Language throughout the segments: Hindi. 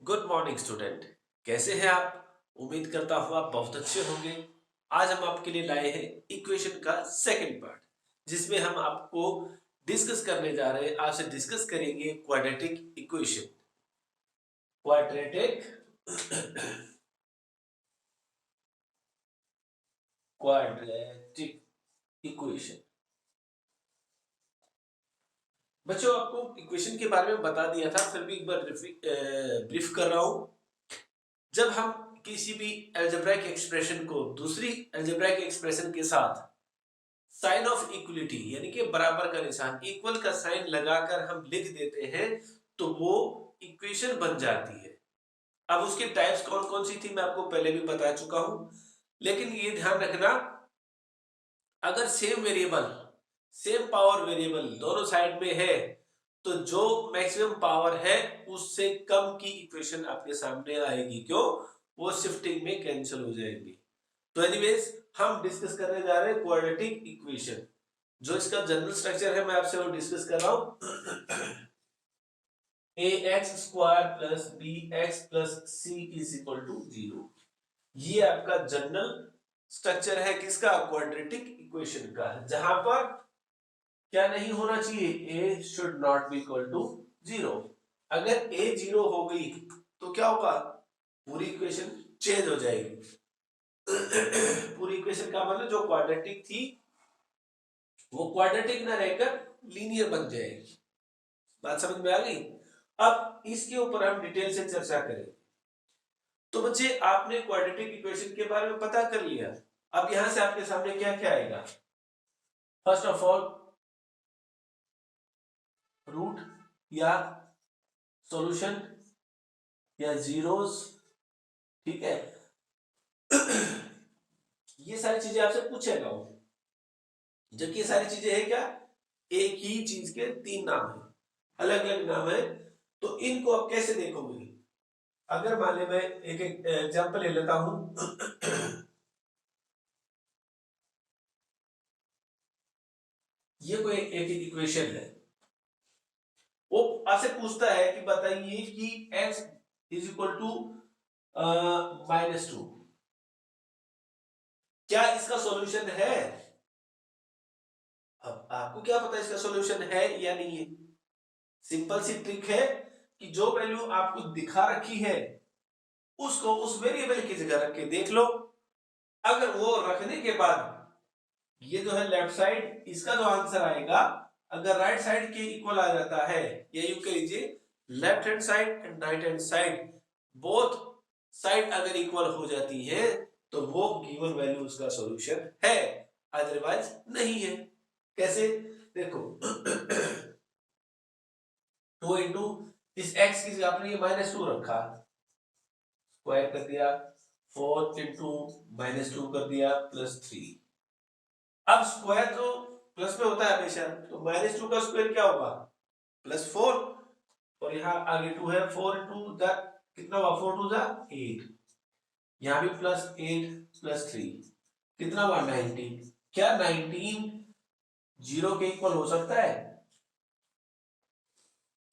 Good morning student. कैसे हैं आप? उम्मीद करता हूँ आप बहुत अच्छे होंगे। आज हम आपके लिए लाए हैं इक्वेशन का सेकंड पार्ट, जिसमें हम आपको डिस्कस करने जा रहे हैं। आपसे डिस्कस करेंगे quadratic equation. Quadratic quadratic equation. बच्चों, आपको इक्वेशन के बारे में बता दिया था, फिर भी एक बार ब्रीफ कर रहा हूँ। जब हम किसी भी अलजेब्राइक एक्सप्रेशन को दूसरी अलजेब्राइक एक्सप्रेशन के साथ साइन ऑफ इक्वलिटी यानी कि बराबर का निशान, इक्वल का साइन लगाकर हम लिख देते हैं, तो वो इक्वेशन बन जाती है। अब उसकी टाइप्स कौन कौन सी थी मैं आपको पहले भी बता चुका हूं, लेकिन ये ध्यान रखना, अगर same variable, same power variable दोनों साइड में है, तो जो मैक्सिमम पावर है उससे कम की इक्वेशन आपके सामने आएगी। क्यों? वो शिफ्टिंग में कैंसिल हो जाएंगी। तो एनीवेज, हम डिस्कस करने जा रहे हैं क्वाड्रेटिक इक्वेशन। जो इसका जनरल स्ट्रक्चर है मैं आपसे वो डिस्कस कर रहा हूं। A x square plus b x plus c is equal to 0। ये आपका जनरल स्ट्रक्चर है किसका? क्वाड्रेटिक इक्वेशन का, जहां पर क्या नहीं होना चाहिए? A should not be equal to 0। अगर ए 0 हो गई तो क्या होगा? पूरी इक्वेशन चेंज हो जाएगी। पूरी इक्वेशन का मतलब जो क्वाड्रेटिक थी वो क्वाड्रेटिक ना रहकर लीनियर बन जाएगी। बात समझ में आ गई? अब इसके ऊपर हम डिटेल से चर्चा करें। तो बच्चे, आपने क्वाड्रेटिक इक्वेशन के बारे में पता कर लिया। अब यहां से आपके सामने क्या क्या आएगा? फर्स्ट ऑफ ऑल रूट या सॉल्यूशन या जीरोस, ठीक है। ये सारी चीजें आपसे पूछेगा वो, जबकि ये सारी चीजें है क्या? एक ही चीज के तीन नाम है, अलग अलग नाम है। तो इनको आप कैसे देखोगे? अगर मान ले मैं एक एग्जांपल ले लेता हूं। ये कोई एक इक्वेशन है, वो आपसे पूछता है कि बताइए कि x इज इक्वल टू -2, क्या इसका सॉल्यूशन है? अब आपको क्या पता इसका सॉल्यूशन है या नहीं है? सिंपल सी ट्रिक है कि जो वैल्यू आपको दिखा रखी है उसको उस वेरिएबल की जगह रख के देख लो। अगर वो रखने के बाद ये जो है लेफ्ट साइड, इसका जो आंसर आएगा, अगर राइट साइड के इक्वल आ जाता है, या यूं कह लीजिए left hand side and right hand side, both side अगर इक्वल हो जाती है, तो वो गिवन वैल्यू उसका सॉल्यूशन है, अदरवाइज नहीं है। कैसे? देखो। 2 इंटू इस x की जगह आपने ये -2 रखा, स्क्वायर कर दिया, 4 इंटू -2 कर दिया +3। अब स्क्वायर जो प्लस में होता है हमेशा, तो -2 का स्क्वायर क्या होगा? +4। और यहाँ आगे 2 है, 4 इंटू द कितना हुआ? 4 टू द 8। यहाँ भी +8 +3 कितना हुआ? 19। क्या 19 जीरो के इक्वल हो सकता है?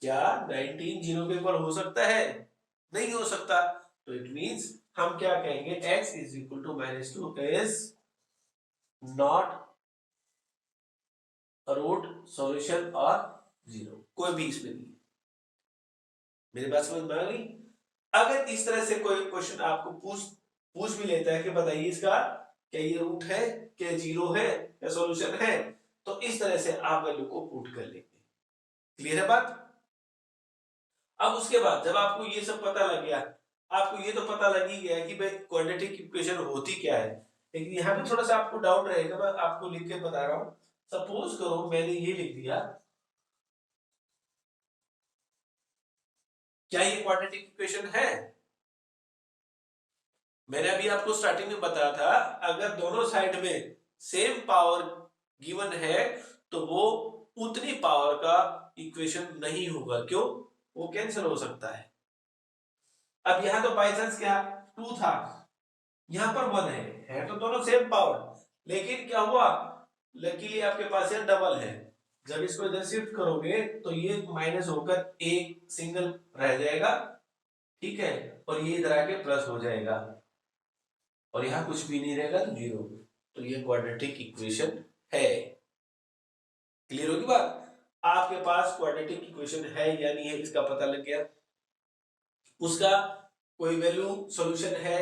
क्या 19 जीरो के इक्वल हो सकता है? नहीं हो सकता। तो इट मींस हम क्या कहेंगे? x is equal to -2 is not root solution और 0, कोई भी इसमें नहीं। मेरी बात समझ में आ गई? अगर इस तरह से कोई क्वेश्चन आपको पूछ पूछ भी लेता है कि बताइए इसका क्या ये रूट है, क्या 0 है, क्या सॉल्यूशन है, तो इस तरह से आप वैल्यू को पुट कर लेंगे। क्लियर है बात? अब उसके बाद जब आपको ये सब पता लग गया, आपको ये तो पता लग ही गया कि भाई क्वाड्रेटिक इक्वेशन होती क्या है, लेकिन यहाँ पे थोड़ा सा आपको डाउट रहेगा, मैं आपको लिख के बता रहा हूं। सपोज करो मैंने ये लिख दिया, क्या ये क्वाड्रेटिक इक्वेशन है? मैंने अभी आपको स्टार्टिंग में बताया था, अगर दोनों साइड में सेम पावर गिवन है, तो वो उतनी पावर का इक्वेशन नहीं होगा। क्यों? वो कैंसिल हो सकता है। अब यहां तो बाई चांस क्या 2 था, यहां पर 1 है तो दोनों सेम पावर, लेकिन क्या हुआ? लकीली आपके पास यहां डबल है। जब इसको इधर शिफ्ट करोगे तो ये माइनस होकर एक सिंगल रह जाएगा, ठीक है, और ये इधर आके प्लस हो जाएगा और यहाँ कुछ भी नहीं रहेगा तो जीरो। तो ये क्वाड्रेटिक इक्वेशन है। क्लियर होगी बात? आपके पास क्वाड्रेटिक इक्वेशन है या नहीं है इसका पता लग गया, उसका कोई वैल्यू सॉल्यूशन है,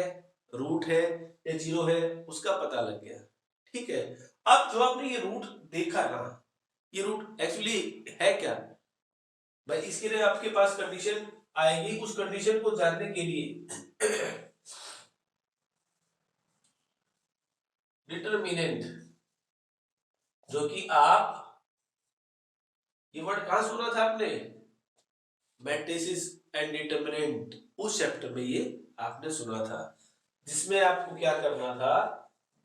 रूट है या जीरो है, उसका पता लग गया। ठीक है, अब जो आपने ये रूट देखा ना, ये रूट एक्चुअली है क्या भाई, इसके लिए आपके पास कंडीशन आएगी। उस कंडीशन को जानने के लिए डिटरमिनेंट, जो कि आप, ये वर्ड कहां सुना था आपने, मैट्रिसेस एंड डिटरमिनेंट, उस चैप्टर में ये आपने सुना था, जिसमें आपको क्या करना था,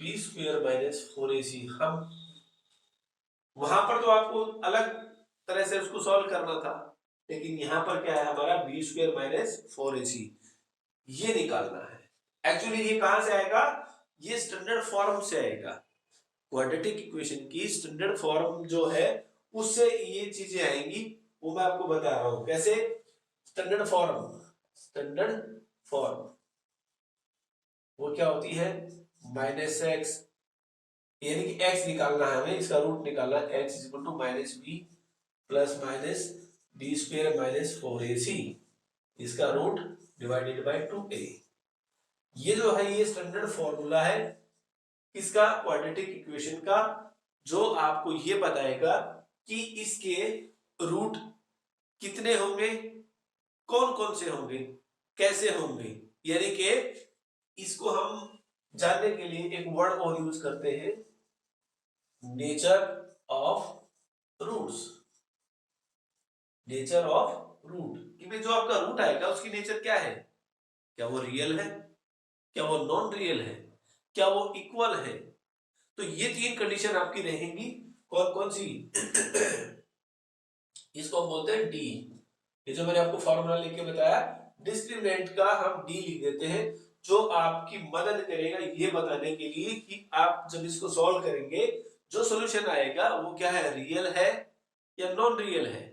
बी स्क्वायर माइनस 4ac। हम वहां पर तो आपको अलग तरह से उसको सॉल्व करना था, लेकिन यहां पर क्या है हमारा, बी स्क्वायर माइनस 4ac ये निकालना है। एक्चुअली ये कहां से आएगा, ये स्टैंडर्ड फॉर्म से आएगा। क्वाड्रेटिक इक्वेशन की स्टैंडर्ड फॉर्म जो है उससे ये चीजें आएंगी, वो मैं आपको बता रहा हूं कैसे। स्टैंडर्ड फॉर्म, स्टैंडर्ड फॉर्म वो क्या होती है, माइनस एक्स, यानी कि x निकालना है हमें, इसका रूट निकालना है, x equal to minus B plus minus B square minus 4ac, इसका रूट डिवाइडेड बाय 2a। ये जो है ये स्टैंडर्ड फॉर्मूला है किसका, क्वाड्रेटिक इक्वेशन का, जो आपको ये बताएगा कि इसके रूट कितने होंगे, कौन कौन से होंगे, कैसे होंगे। यानी कि इसको हम जानने के लिए एक वर्ड और यूज करते हैं, nature of roots. Nature of root, कि जो आपका रूट आएगा उसकी नेचर क्या है, क्या वो रियल है, क्या वो नॉन रियल है, क्या वो इक्वल है। तो ये तीन कंडीशन आपकी रहेंगी, कौन कौन सी इसको हम बोलते हैं डी। ये जो मैंने आपको फॉर्मूला लिख के बताया, डिस्क्रिमिनेंट का हम डी लिख देते हैं, जो आपकी मदद करेगा ये बताने के लिए कि आप जब इसको सॉल्व करेंगे जो सॉल्यूशन आएगा वो क्या है, रियल है या नॉन रियल है,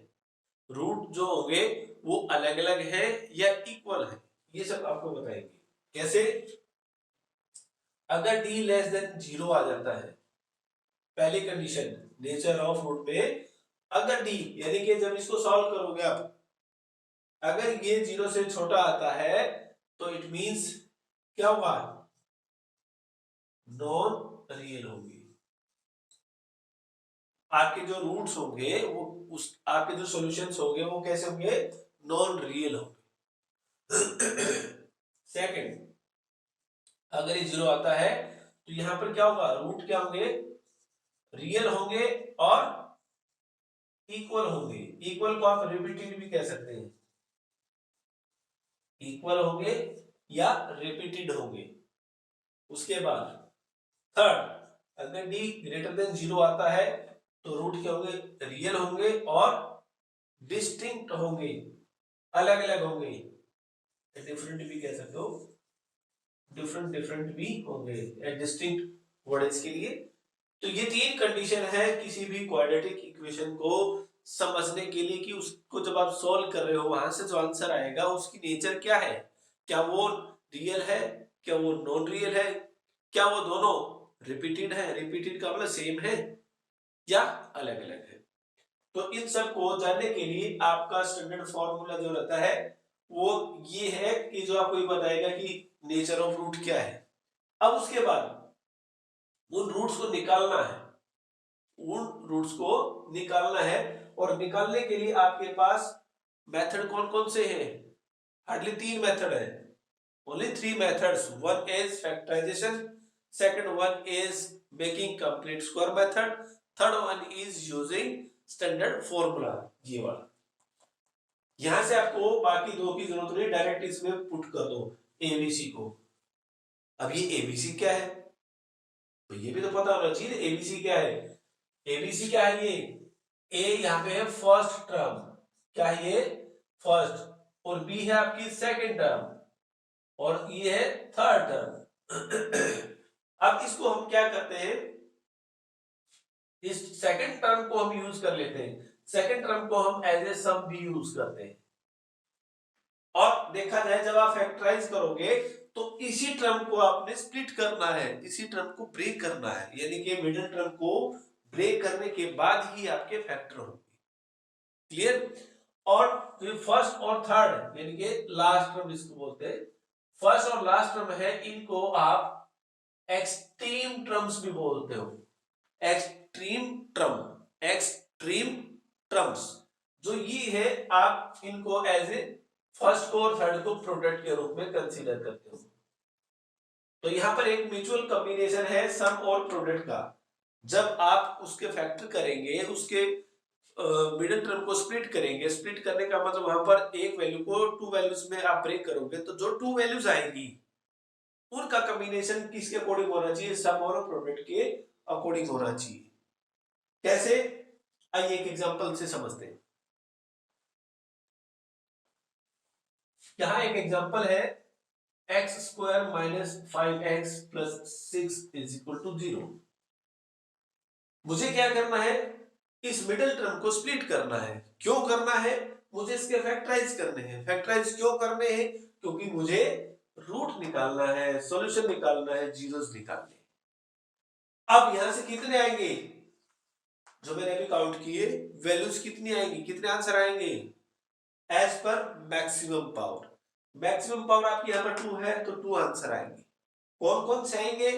रूट जो होंगे वो अलग अलग है या इक्वल है, ये सब आपको बताएंगे। कैसे, अगर d लेस देन जीरो आ जाता है, पहली कंडीशन नेचर ऑफ रूट में, अगर d यानी कि जब इसको सॉल्व करोगे आप, अगर ये जीरो से छोटा आता है तो इट मींस क्या होगा, नॉन रियल होगी। आपके जो रूट्स होंगे वो उस आपके जो सॉल्यूशंस होंगे वो कैसे होंगे, नॉन रियल होंगे। सेकंड, अगर ये जीरो आता है तो यहां पर क्या होगा, रूट क्या होंगे, रियल होंगे और इक्वल होंगे। इक्वल को आप रिपीटेड भी कह सकते हैं, इक्वल होंगे या रिपीटेड होंगे। उसके बाद थर्ड, अगर डी ग्रेटर देन जीरो आता है तो रूट क्या होंगे, रियल होंगे और डिस्टिंक्ट होंगे, अलग अलग होंगे, डिफरेंट भी कह सकते हो, डिफरेंट डिफरेंट भी होंगे, डिस्टिंक्ट वर्ड इसके लिए। तो ये तीन कंडीशन है किसी भी क्वाड्रेटिक इक्वेशन को समझने के लिए, कि उसको जब आप सॉल्व कर रहे हो वहां से जो आंसर आएगा उसकी नेचर क्या है, क्या वो रियल है, क्या वो नॉन रियल है, क्या वो दोनों रिपीटेड है, रिपीटेड का मतलब सेम है या अलग अलग है। तो इन सब को जानने के लिए आपका स्टैंडर्ड फॉर्मूला जो रहता है वो ये है कि जो आपको ये बताएगा कि नेचर ऑफ रूट क्या है। अब उसके बाद उन रूट्स को निकालना है, उन रूट्स को निकालना है, और निकालने के लिए आपके पास मेथड कौन कौन से हैं, हार्डली तीन मेथड है, only three methods. One is factorization, second one is making complete square method, third one is using standard formula, ये वाला। यहां से आपको बाकी दो की जरूरत नहीं, डायरेक्ट इसमें पुट कर दो एबीसी को। अब ये एबीसी क्या है तो ये भी तो पता होना चाहिए, एबीसी क्या है, एबीसी क्या है, ये ए यहाँ पे है फर्स्ट टर्म, क्या है ये फर्स्ट, और बी है आपकी सेकंड टर्म, और ये है थर्ड टर्म। अब इसको हम क्या करते हैं, इस सेकंड टर्म को हम यूज कर लेते हैं, सेकंड टर्म को हम एज ए सम भी यूज करते हैं, और देखा जाए जब आप फैक्टराइज करोगे तो इसी टर्म को आपने स्प्लिट करना है, इसी टर्म को ब्रेक करना है, यानी कि मिडिल टर्म को ब्रेक करने के बाद ही आपके फैक्टर होंगे। क्लियर? और फर्स्ट और थर्ड यानी कि लास्ट टर्म जिसको बोलते हैं, फर्स्ट और लास्ट टर्म है, इनको आप एक्सट्रीम टर्म्स भी बोलते हो। एक्सट्रीम टर्म्स जो ये है, आप इनको एज ए फर्स्ट को और थर्ड को प्रोडक्ट के रूप में कंसीडर करते हो। तो यहां पर एक म्यूचुअल कॉम्बिनेशन है सम और प्रोडक्ट का। जब आप उसके फैक्टर करेंगे, उसके मिडिल टर्म को स्प्लिट करेंगे, स्प्लिट करने का मतलब वहां पर एक वैल्यू को टू वैल्यूज में आप ब्रेक करोगे, तो जो टू वैल्यूज आएंगी उनका कॉम्बिनेशन किसके अकॉर्डिंग होना चाहिए? सम और प्रोडक्ट के अकॉर्डिंग होना चाहिए। कैसे? आइए एक एग्जांपल से समझते हैं। यहां एक एग्जांपल है x square minus 5x plus 6 is equal to 0। मुझे क्या करना है? इस मिडिल टर्म को स्प्लिट करना है। क्यों करना है? मुझे इसके फैक्टराइज करने हैं। फैक्टराइज क्यों करने हैं? क्योंकि मुझे रूट निकालना है, सॉल्यूशन निकालना है, जीरोस निकालने। अब यहां से कितने आएंगे? जो मैंने अभी काउंट किए वैल्यूज कितनी आएंगी, कितने आंसर आएंगे? As per maximum power. Maximum power आपकी यहां पर 2 है, तो 2 आंसर आएंगे। कौन कौन से आएंगे,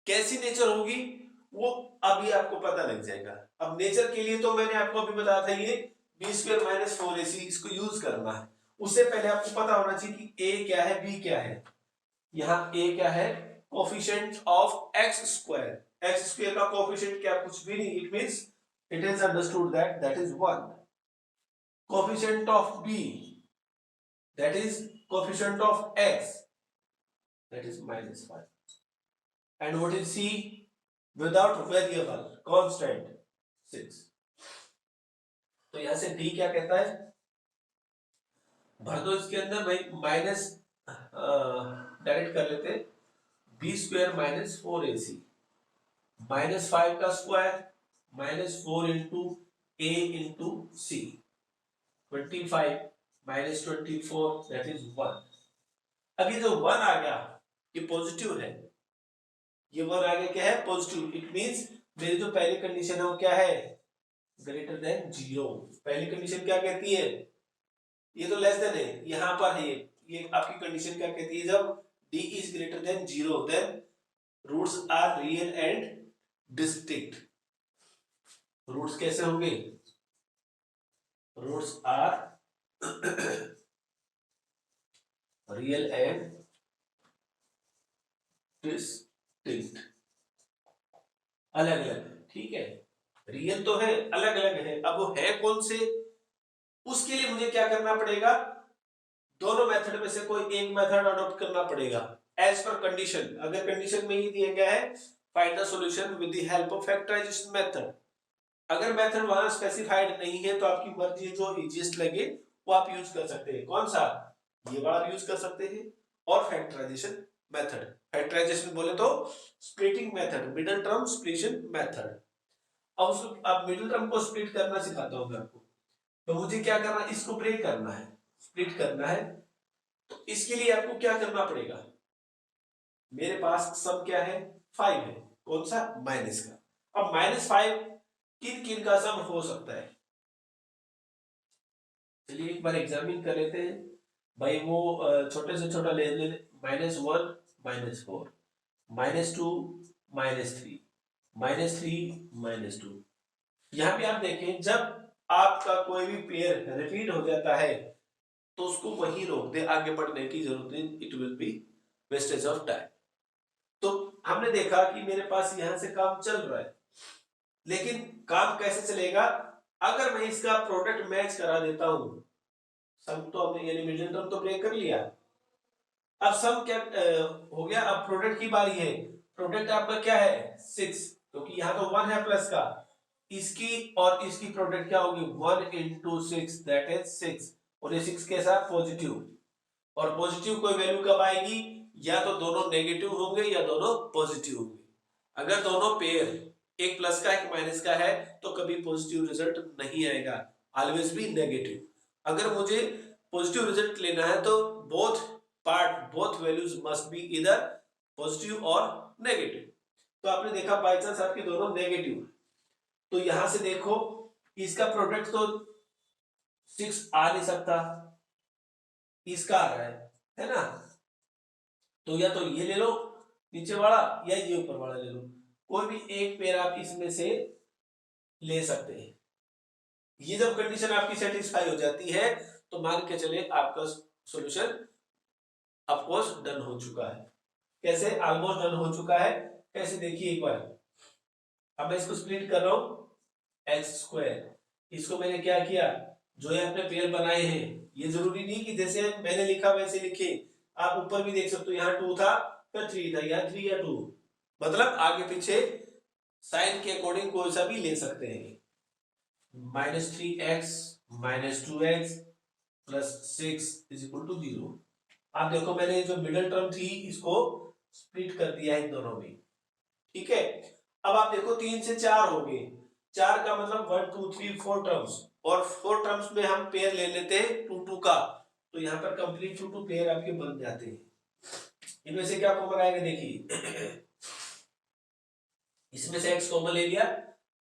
कैसी नेचर होगी, वो अभी आपको पता लग जाएगा। अब नेचर के लिए तो मैंने आपको अभी बताया था, ये बी स्क्वायर माइनस 4ac इसको यूज करना है। उससे पहले आपको पता होना चाहिए कि a क्या है, b क्या है। यहाँ a क्या है? Coefficient of x square. x square का कोफिशिएंट क्या? कुछ भी नहीं, it means it is understood that is 1। Coefficient of b that is coefficient of x, that is -5, and what is c? Without variable constant 6। तो यहां से d क्या कहता है? भर दो इसके अंदर भाई, माइनस डायरेक्ट कर लेते, B square minus 4ac minus 5 का square minus 4 into a into C, 25 minus 24 that is 1। अभी जो 1 आ गया ये पॉजिटिव है, ये 1 आ गया क्या है? पॉजिटिव। इट मींस मेरी जो पहली कंडीशन है वो क्या है? Greater than 0। पहली कंडीशन क्या कहती है? ये तो लेस देन है, यहां पर है ये आपकी कंडीशन क्या कहती है? जब d is greater than 0 then roots are real and distinct. Roots कैसे होंगे? Roots are real and distinct, अलग अलग। ठीक है, रियल तो है, अलग अलग है। अब वो है कौन से? उसके लिए मुझे क्या करना पड़ेगा? दोनों मेथड में से कोई एक मेथड अडॉप्ट करना पड़ेगा एज पर कंडीशन। अगर कंडीशन में ही दिया गया है find the solution with the help of factorisation method, अगर मेथड वहां स्पेसिफाइड नहीं है तो आपकी मर्जी, जो इजीएस्ट लगे वो आप यूज कर सकते हैं। कौन सा? ये वाला यूज कर सकते हैं, और फैक्टराइजेशन मेथड। फैक्टराइजेशन बोले तो splitting method, middle term splitting method. अब मिडिल टर्म को स्प्लिट करना सिखाता हूं मैं आपको। तो मुझे क्या करना है? इसको ब्रेक करना है, स्प्लिट करना है। तो इसके लिए आपको क्या करना पड़ेगा? मेरे पास सम क्या है? 5 है। कौन सा? माइनस का। अब -5 किन किन का सम हो सकता है? चलिए एक बार एग्जामिन कर लेते हैं भाई। वो छोटे से छोटा ले ले, -1 -4 -2 -3 -3 -2। यहां पे आप देखें, जब आपका कोई भी पेयर रिपीट हो जाता है तो उसको वहीं रोक दे, आगे बढ़ने की जरूरत नहीं, it will be wastage of time. तो हमने देखा कि मेरे पास यहां से काम चल रहा है, लेकिन काम कैसे चलेगा? अगर मैं इसका प्रोडक्ट मैच करा देता हूं, सम तो हमने यानी मिडिल टर्म तो ब्रेक कर लिया, अब सम क्या हो गया? अब प्रोडक्ट की बारी है। प्रोडक्ट आपका क्या है? 6, क्योंकि यहां तो 1 है प्लस का, इसकी और इसकी प्रोडक्ट क्या होगी? 1 इंटू 6 दैट इज 6, और ये 6 के साथ पॉजिटिव। और पॉजिटिव कोई वैल्यू कब आएगी? या तो दोनों नेगेटिव होंगे या दोनों पॉजिटिव होंगे। अगर दोनों पेयर एक प्लस का एक माइनस का है तो कभी पॉजिटिव रिजल्ट नहीं आएगा, ऑलवेज भी नेगेटिव। अगर मुझे पॉजिटिव रिजल्ट लेना है तो बोथ वैल्यूज मस्ट बी इधर पॉजिटिव और नेगेटिव। तो आपने देखा बाई चांस आपके दोनों नेगेटिव, तो यहां से देखो इसका प्रोडक्ट तो 6 आ नहीं सकता, इसका आ रहा है ना। तो या तो ये ले लो नीचे वाला या ये ऊपर वाला ले लो, कोई भी एक पेयर आप इसमें से ले सकते हैं। ये जब कंडीशन आपकी सेटिस्फाई हो जाती है तो मान के चले आपका सॉल्यूशन ऑफकोर्स डन हो चुका है। कैसे? ऑलमोस्ट डन हो चुका है। कैसे? देखिए एक बार, अब मैं इसको स्प्लिट कर रहा हूं एक्स स्क्वायर, इसको मैंने क्या किया, जो ये अपने पेयर बनाए हैं, ये जरूरी नहीं कि जैसे मैंने लिखा वैसे लिखे, आप ऊपर भी देख सकते हो, यहाँ 2 था फिर 3 था, यहाँ 3 या 2, मतलब आगे पीछे साइन के अकॉर्डिंग कोई सा भी ले सकते हैं। -3x -2x plus 6 is equal to 0। आप देखो मैंने जो मिडिल टर्म थी इसको स्प्लिट कर दिया है इन दोनों में, ठीक है। अब आप देखो 3 से 4 हो गए, 4 का मतलब 1 2 3 4 टर्म्स, और 4 टर्म्स में हम पेयर ले लेते हैं 2 2 का, तो यहाँ पर कंप्लीट 2 2 पेयर आपके बन जाते हैं। इनमें से क्या कॉमन आएगा? देखिए इसमें से x कॉमन ले लिया,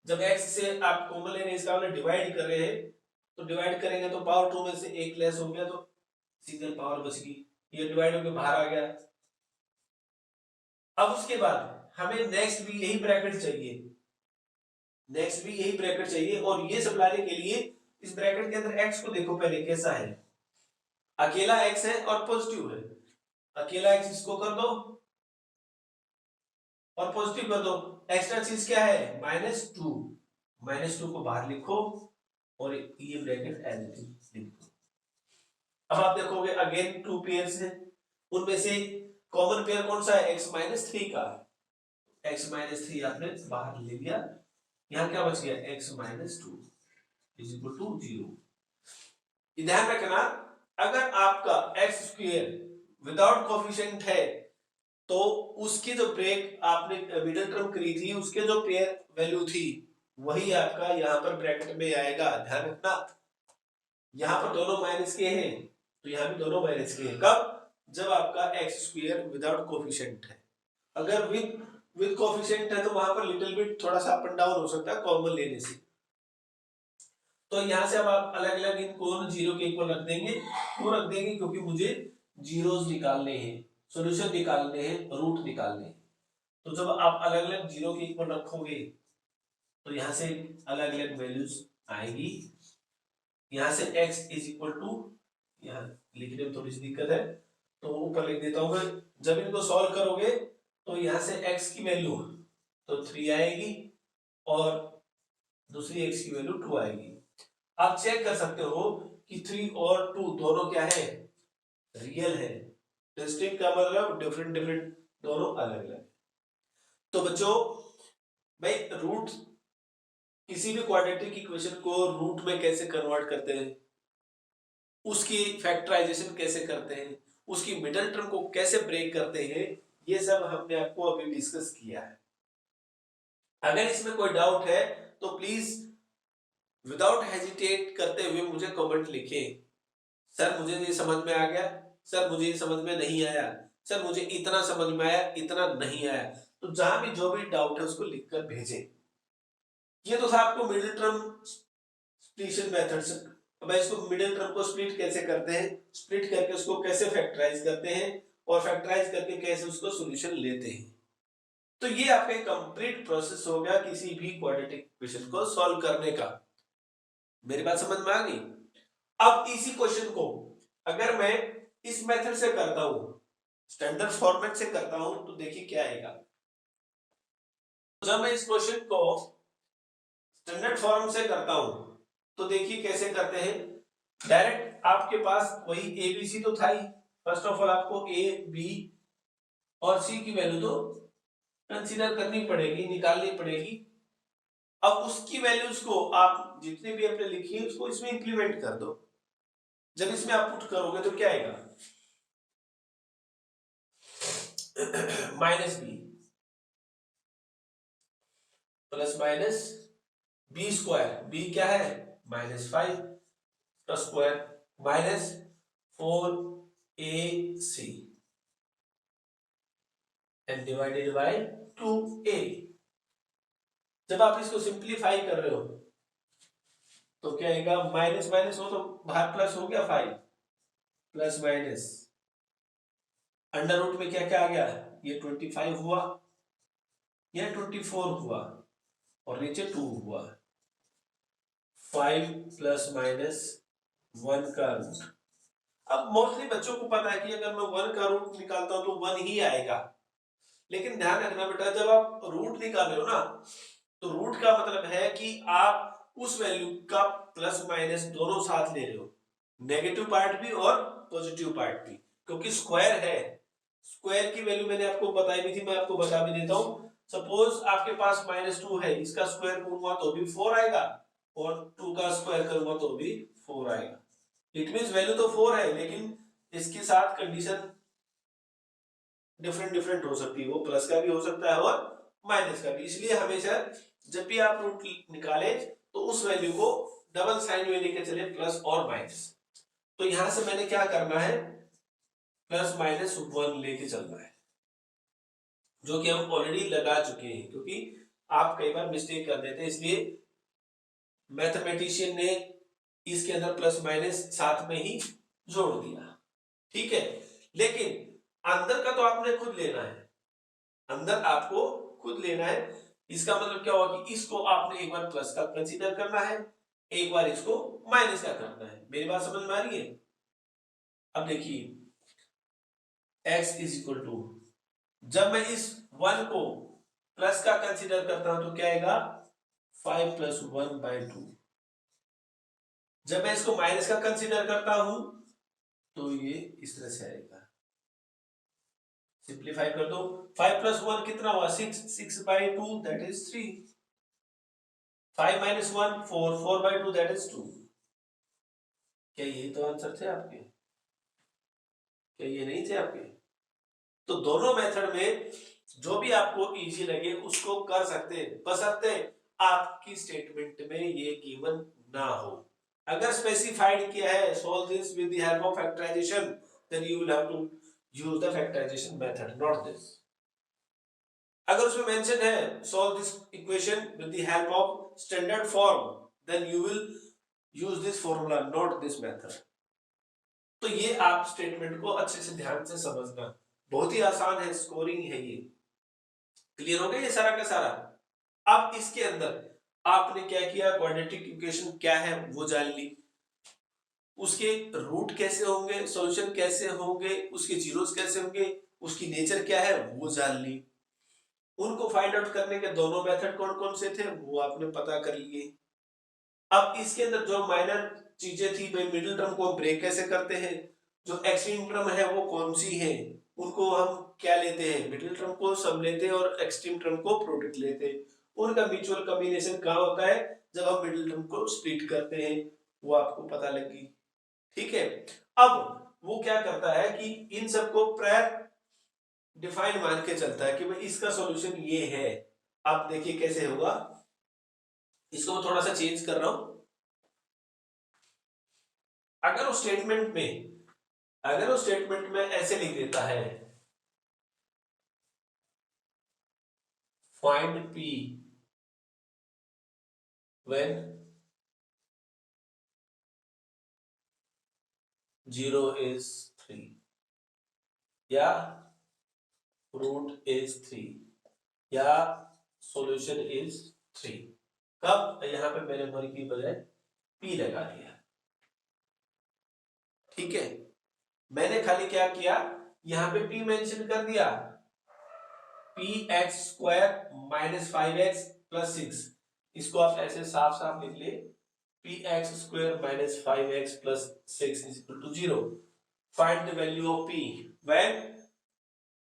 जब x से आप कॉमन ले रहे हैं इसका मतलब डिवाइड कर रहे हैं, तो डिवाइड करेंगे तो पावर 2 में से एक लेस हो गया तो सिंगल पावर बच गई, ये डिवाइड होकर बाहर आ गया। अब उसके बाद हमें नेक्स्ट भी यही ब्रैकेट चाहिए, नेक्स्ट भी यही ब्रैकेट चाहिए, और ये सब लाने के लिए इस ब्रैकेट के अंदर x को देखो पहले कैसा है, अकेला x है और पॉजिटिव है, अकेला x इसको कर दो और पॉजिटिव कर दो, एक्स्ट्रा चीज क्या है -2, -2 को बाहर लिखो और ये ब्रैकेट एज इट इज लिख दो। अब आप देखोगे अगेन 2 पेयर्स है, उनमें से कॉमन पेयर कौन सा है? x -3 का, x -3 आपने बाहर ले लिया, यहां क्या बच गया x -2 इज इक्वल टू 0। ध्यान रखना अगर आपका x स्क्वायर विदाउट कोफिशिएंट है तो उसकी जो ब्रेक आपने मिडिल टर्म करी थी उसके जो पेयर वैल्यू थी वही आपका यहाँ पर ब्रैकेट में आएगा। ध्यान रखना यहाँ पर दोनों माइनस के हैं तो यहाँ भी दोनों माइनस के हैं। कब? जब आपका एक्स स्क्वायर विदाउट कोफिशिएंट है। अगर विद कोफिशिएंट है तो वहां पर लिटिल बिट थोड़ा सा अप एंड डाउन हो सकता है कॉमन लेने से। तो यहाँ से अब आप अलग अलग इनको 0 के इक्वल रख देंगे, क्यों रख देंगे? क्योंकि मुझे जीरोस निकालने हैं, सॉल्यूशन निकालने हैं, रूट निकालने हैं। तो जब आप अलग अलग 0 के इक्वल रखोगे तो यहाँ से अलग अलग वैल्यूज आएगी। यहाँ से x इज इक्वल टू, यहाँ लिखने में थोड़ी सी दिक्कत है तो ऊपर लिख देता हूँ। जब इनको सॉल्व करोगे तो यहाँ से x की वैल्यू तो 3 आएगी और दूसरी x की वैल्यू 2 आएगी। आप चेक कर सकते हो कि 3 और 2 दोनों क्या है? रियल है। डिस्टिंक्ट का मतलब डिफरेंट डिफरेंट, दोनों अलग अलग। तो बच्चों भाई रूट, किसी भी क्वाड्रेटिक इक्वेशन को रूट में कैसे कन्वर्ट करते हैं, उसकी फैक्टराइजेशन कैसे करते हैं, उसकी मिडिल टर्म को कैसे ब्रेक करते हैं, ये सब हमने आपको अभी डिस्कस किया है। अगर इसमें कोई डाउट है तो प्लीज विदाउट हेजिटेट करते हुए मुझे कमेंट लिखें। सर मुझे ये समझ में आ गया, सर मुझे ये समझ में नहीं आया, सर मुझे इतना समझ में आया, इतना नहीं आया। तो जहां भी जो भी डाउट है उसको लिखकर भेजें। ये तो था आपको मिडिल टर्म स्प्लिशन मेथड से। अब इसको मिडिल टर्म को स्प्लिट कैसे करते हैं, स्प्लिट करके उसको कैसे फैक्टराइज करते हैं और फैक्टराइज करके कैसे उसको सॉल्यूशन लेते हैं। तो ये आपका कंप्लीट प्रोसेस हो गया किसी भी क्वाड्रेटिक इक्वेशन को सॉल्व करने का। मेरी बात समझ में आ गई? अब इसी क्वेश्चन को अगर मैं इस मेथड से करता हूं, स्टैंडर्ड फॉर्मेट से करता हूं, तो देखिए क्या आएगा। जब मैं इस क्वेश्चन को स्टैंडर्ड फॉर्म से करता हूं तो देखिए कैसे करते हैं। डायरेक्ट आपके पास वही ए बी सी तो था ही, फर्स्ट ऑफ ऑल आपको ए बी और सी की वैल्यू तो कंसीडर करनी पड़ेगी, निकालनी पड़ेगी। अब उसकी वैल्यूज को आप जितने भी आपने लिखी है उसको इसमें इंप्लीमेंट कर दो। जब इसमें आप पुट करोगे तो क्या आएगा? -b plus minus B square, B क्या है? -5 का square, minus 4ac and divided by 2a। जब आप इसको सिंप्लीफाई कर रहे हो तो क्या आएगा, माइनस माइनस हो तो बाहर प्लस हो गया, 5 प्लस माइनस अंडर रूट में क्या क्या आ गया, ये 25 हुआ, ये 24 हुआ और नीचे 2 हुआ। 5 प्लस माइनस 1 का रूट। अब मोस्टली बच्चों को पता है कि अगर मैं 1 का रूट निकालता हूं तो 1 ही आएगा, लेकिन ध्यान रखना बेटा, जब आप रूट निकाल रहे हो ना तो रूट का मतलब है कि आप उस वैल्यू का प्लस माइनस दोनों साथ ले रहे हो, नेगेटिव पार्ट भी और पॉजिटिव पार्ट भी, क्योंकि स्क्वायर है। स्क्वायर की वैल्यू मैंने आपको बताई भी थी, मैं आपको बता भी देता हूं। सपोज आपके पास -2 है, इसका स्क्वायर करूंगा तो भी 4 आएगा और 2 का स्क्वायर करूंगा तो भी 4 आएगा। इट मींस वैल्यू तो 4 है, लेकिन इसके साथ कंडीशन डिफरेंट डिफरेंट हो सकती है, वो प्लस का भी हो सकता है और माइनस का भी। इसलिए हमेशा जब भी आप रूट निकाले तो उस वैल्यू को डबल साइन में लेके चले, प्लस और माइनस। तो यहां से मैंने क्या करना है, प्लस माइनस 1 लेके चलना है, जो कि हम ऑलरेडी लगा चुके हैं, क्योंकि आप कई बार मिस्टेक कर देते हैं, इसलिए मैथमेटिशियन ने इसके अंदर प्लस माइनस साथ में ही जोड़ दिया। ठीक है, लेकिन अंदर का तो आपने खुद लेना है, अंदर आपको खुद लेना है। इसका मतलब क्या हुआ कि इसको आपने एक बार प्लस का कंसीडर करना है, एक बार इसको माइनस का करना है। मेरी बात समझ में आ रही है? अब देखिए x इज इक्वल टू, जब मैं इस 1 को प्लस का कंसीडर करता हूं तो क्या आएगा, 5 प्लस 1/2। जब मैं इसको माइनस का कंसीडर करता हूं तो ये इस तरह से आएगा। सिंप्लीफाई कर दो, 5 प्लस 1 कितना हुआ, 6, 6/2 that is 3। 5 minus 1 4, 4/2 that is 2। क्या ये तो आंसर थे आपके? क्या ये नहीं थे आपके? तो दोनों मेथड में जो भी आपको इजी लगे उसको कर सकते हैं, बशर्ते आपकी स्टेटमेंट में ये गिवन ना हो। अगर स्पेसिफाइड किया है solve this with the help of factorisation, then you will have to use the factorisation method, not this. अगर उसमें मेंशन है solve this equation with the help of standard form, then you will use this formula, not this method. तो ये आप स्टेटमेंट को अच्छे से ध्यान से समझना, बहुत ही आसान है, स्कोरिंग है ये। क्लियर हो गया ये सारा का सारा? अब इसके अंदर आपने क्या किया, क्वाड्रेटिक इक्वेशन क्या है वो जान ली, उसके रूट कैसे होंगे, सॉल्यूशन कैसे होंगे, उसके जीरोस कैसे होंगे, उसकी नेचर क्या है वो जान ली। उनको फाइंड आउट करने के दोनों मेथड कौन कौन से थे वो आपने पता कर लिए। अब इसके अंदर जो माइनर चीजें थी, भाई मिडिल टर्म को ब्रेक कैसे करते हैं, जो एक्सट्रीम टर्म है वो कौन सी है, उनको हम क्या लेते हैं, मिडिल टर्म को सम लेते हैं और एक्सट्रीम टर्म को प्रोडक्ट लेते हैं। उनका म्यूचुअल कॉम्बिनेशन कहाँ होता है, जब हम मिडिल टर्म को स्प्लिट करते हैं, वो आपको पता लगी। ठीक है, अब वो क्या करता है कि इन सबको प्रायर डिफाइन मान के चलता है कि भाई इसका सॉल्यूशन ये है। अब देखिए कैसे होगा, इसको मैं थोड़ा सा चेंज कर रहा हूं। अगर वो स्टेटमेंट में ऐसे लिख देता है, फाइंड P when 0 is 3 या रूट इज 3 या सॉल्यूशन इज 3, कब, यहां पे मैंने वर्ग की बजाय P लगा दिया। ठीक है, मैंने खाली क्या किया, यहां पे P मेंशन कर दिया, px square minus 5x plus 6। इसको आप ऐसे साफ साफ लिख ले, px square minus 5x plus 6 is equal to 0। Find the value of p when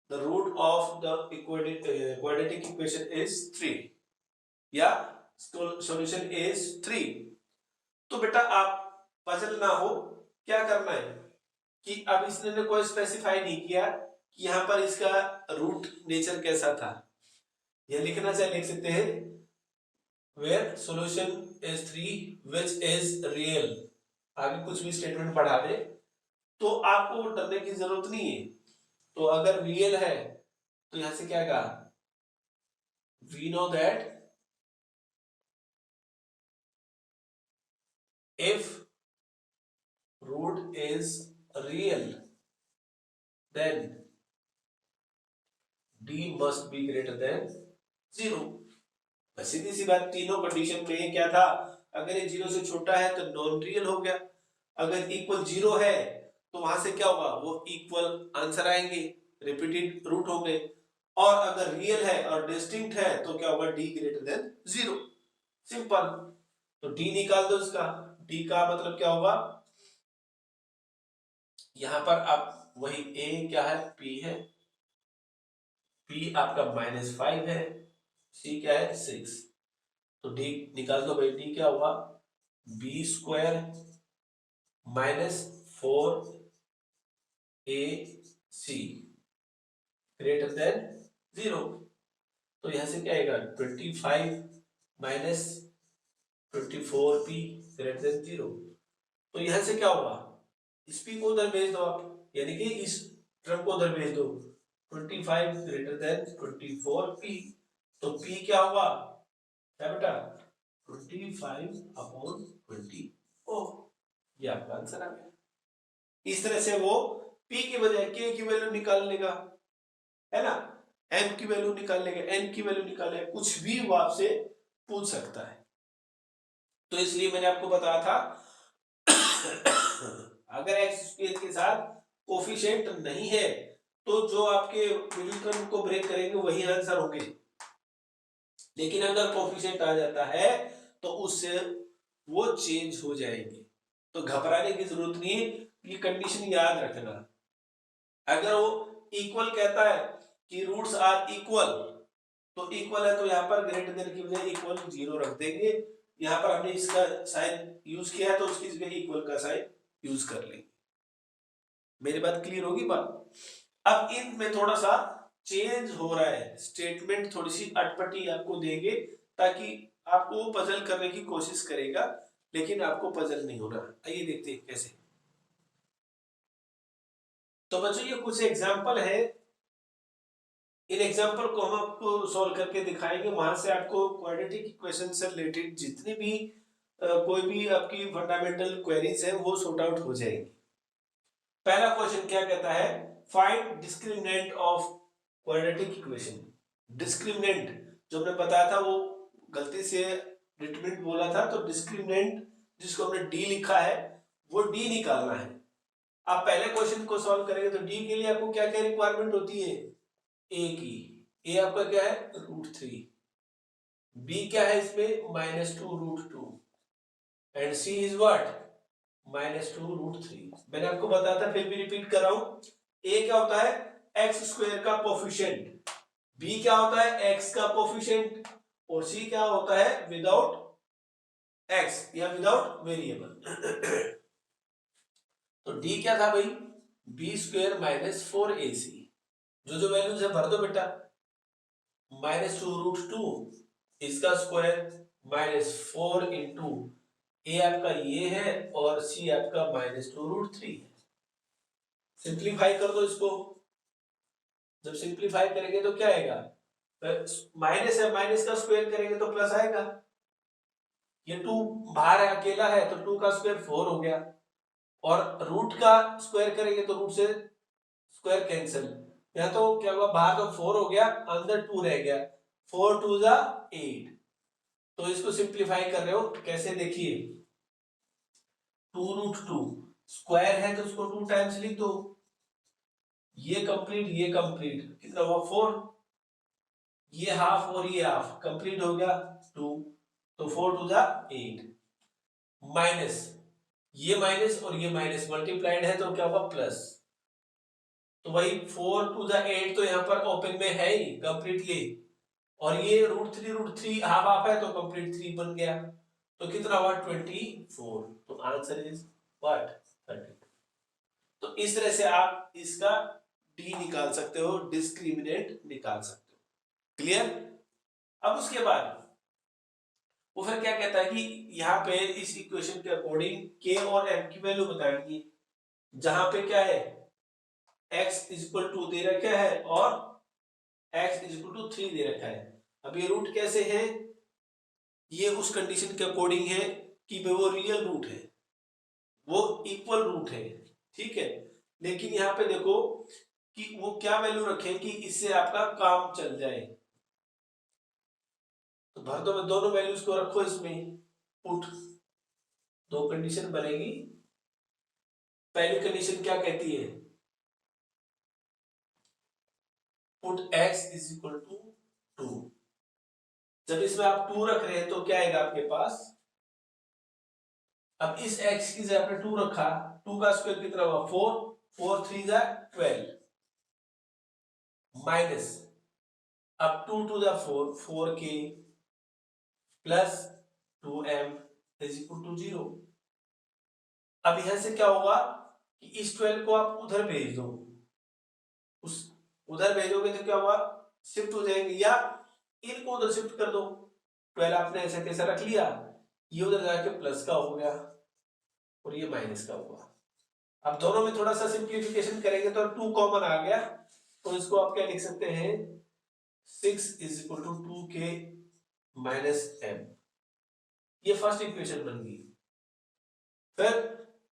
the root of the quadratic equation is 3 या solution is 3। तो बेटा आप पजल ना हो, क्या करना है कि अब इसने कोई स्पेसिफाई नहीं किया कि यहां पर इसका रूट नेचर कैसा था, यह लिखना चाहिए, लिख सकते हैं where solution is 3 which is real, आगे कुछ भी स्टेटमेंट पढ़ा दे तो आपको वो डरने की जरूरत नहीं है। तो अगर रियल है तो यहां से क्या कहा, we know that if root is real then D must be greater than 0। सीधी सी बात, तीनों कंडीशन में क्या था, अगर ये 0 से छोटा है तो नॉन रियल हो गया, अगर इक्वल 0 है तो वहां से क्या होगा, वो इक्वल आंसर आएंगे, रिपीटेड रूट होंगे। और अगर रियल है और डिस्टिंक्ट है तो क्या होगा, डी ग्रेटर देन 0। सिंपल। तो डी निकाल दो इसका, डी का मतलब क्या होगा, यहां पर आप वही ए क्या है, पी है, पी आपका -5 है, सी क्या है 6, तो डी निकाल दो भाई, डी क्या हुआ, B square -4 AC greater than 0। तो यहां से क्या आएगा, 25 -24P ग्रेटर देन 0। तो यहां से क्या होगा, इस पी को उधर भेज दो आप, यानी कि इस टर्म को उधर भेज दो, 25 ग्रेटर देन 24P। तो P क्या होगा, क्या बेटा, 25/24। ये आपका आंसर आ गया। इस तरह से वो P की बजाय K की वैल्यू निकाल लेगा, है ना, M की वैल्यू निकाल लेगा, N की वैल्यू निकाल लेगा, कुछ भी वो आपसे पूछ सकता है। तो इसलिए मैंने आपको बताया था अगर एक्स स्क्वायर के साथ कोफिशिएंट नहीं है तो जो आपके मिडिल टर्म को ब्रेक करेंगे वही आंसर होंगे, लेकिन अगर कोफिशिएंट आ जाता है तो उससे वो चेंज हो जाएंगे। तो घबराने की जरूरत नहीं है, ये कंडीशन याद रखना। अगर वो इक्वल कहता है कि रूट्स आर इक्वल, तो इक्वल है तो यहाँ पर ग्रेटर देन की बजाय इक्वल 0 रख देंगे, यहाँ पर हमने इसका साइन यूज किया है तो उसकी जगह इक्वल का साइन यूज कर लेंगे। मेरी बात क्लियर होगी बात। अब इनमें थोड़ा सा चेंज हो रहा है, स्टेटमेंट थोड़ी सी अटपटी आपको देंगे ताकि आपको पजल करने की कोशिश करेगा, लेकिन आपको पजल नहीं होना। आइए देखते हैं कैसे। तो बच्चों ये कुछ एग्जाम्पल है, इन एग्जाम्पल को हम आपको सॉल्व करके दिखाएंगे, वहां से आपको क्वाड्रेटिक इक्वेशन से रिलेटेड जितनी भी कोई भी आपकी फंडामेंटल क्वेरीज है वो सॉर्ट आउट हो जाएगी। पहला क्वेश्चन क्या कहता है, find discriminant of quadratic equation. Discriminant जो हमने बताया था वो गलती से डिटरमिनेंट बोला था, तो डिस्क्रिमिनेंट जिसको हमने डी लिखा है वो डी निकालना है। आप पहले क्वेश्चन को सॉल्व करेंगे तो डी के लिए आपको क्या क्या रिक्वायरमेंट होती है, ए की, ए आपका क्या है √3, बी क्या है इसमें -2√2 एंड सी इज व्हाट -2√3। मैंने आपको बताया था, फिर भी रिपीट कर रहा हूं, ए क्या होता है एक्स स्क्वायर का कोफिशिएंट, बी क्या होता है एक्स का कोफिशिएंट, और सी क्या होता है विदाउट एक्स या विदाउट वेरिएबल। तो डी क्या था भाई, बी स्क्वायर -4AC, जो वैल्यूज है भर दो बेटा, -2√2 इसका स्क्वायर -4 इंटू ए आपका ये है और सी आपका -2√3 है। सिंप्लीफाई कर दो इसको, जब सिंप्लीफाई करेंगे तो क्या आएगा, माइनस है, माइनस का स्क्वायर करेंगे तो प्लस आएगा, ये 2 बाहर है अकेला है तो 2 का स्क्वायर 4 हो गया, और रूट का स्क्वायर करेंगे तो रूट से स्क्वायर कैंसिल, यहां तो क्या हुआ, बाहर तो 4 हो गया अंदर 2 रह गया, 4 2 जा 8। तो इसको सिंप्लीफाई कर रहे हो कैसे, देखिए 2√2 स्क्वायर है तो उसको 2 टाइम्स लिख दो, ये कंप्लीट कितना हुआ 4, ये हाफ और ये हाफ कंप्लीट हो गया 2, तो 4 2 जा 8, माइनस ये माइनस और ये माइनस मल्टीप्लाइड है तो क्या होगा प्लस, तो वही 4 2 जा 8 तो यहाँ पर ओपन में है ही कंप्लीटली, और ये √3 हाफ हाफ है तो कंप्लीट 3 बन गया, तो कितना हुआ 24, तो आंसर इज व्हाट 32। तो इस तरह से आप इसका डी निकाल सकते हो, डिस्क्रिमिनेंट निकाल सकते हो। क्लियर। अब उसके बाद वो फिर क्या कहता है कि यहाँ पे इस इक्वेशन के अकॉर्डिंग के और एम की वैल्यू बताएंगी, जहां पे क्या है x इज इक्वल टू दे रखा है और x इज इक्वल टू 3 दे रखा है। अब ये रूट कैसे है, ये उस कंडीशन के अकॉर्डिंग है कि वो रियल रूट है, वो इक्वल रूट है, ठीक है। लेकिन यहाँ पे देखो कि वो क्या वैल्यू रखें कि इससे आपका काम चल जाए, तो भर दो में दोनों वैल्यूज को रखो इसमें, पुट, दो कंडीशन बनेगी। पहली कंडीशन क्या कहती है, put x is equal to 2। जब इसमें आप 2 रख रहे हैं तो क्या आएगा आपके पास, अब इस x की जगह पे 2 रखा, 2 का स्क्वायर कितना हुआ 4, 4 3 जा 12, माइनस अब 2 2 जा 4, 4k plus 2m is equal to 0। अब यहां से क्या होगा कि इस 12 को आप उधर भेज दो, उस उधर भेजोगे तो क्या होगा, शिफ्ट हो जाएंगे, या इनको उधर शिफ्ट कर दो। 12 आपने ऐसा कैसा रख लिया, ये उधर जाके प्लस का हो गया और ये माइनस का हुआ। अब दोनों में थोड़ा सा सिंप्लीफिकेशन करेंगे तो 2 कॉमन आ गया, तो इसको आप क्या लिख सकते हैं 6 is equal to 2k minus m। ये फर्स्ट इक्वेशन बन गई। फिर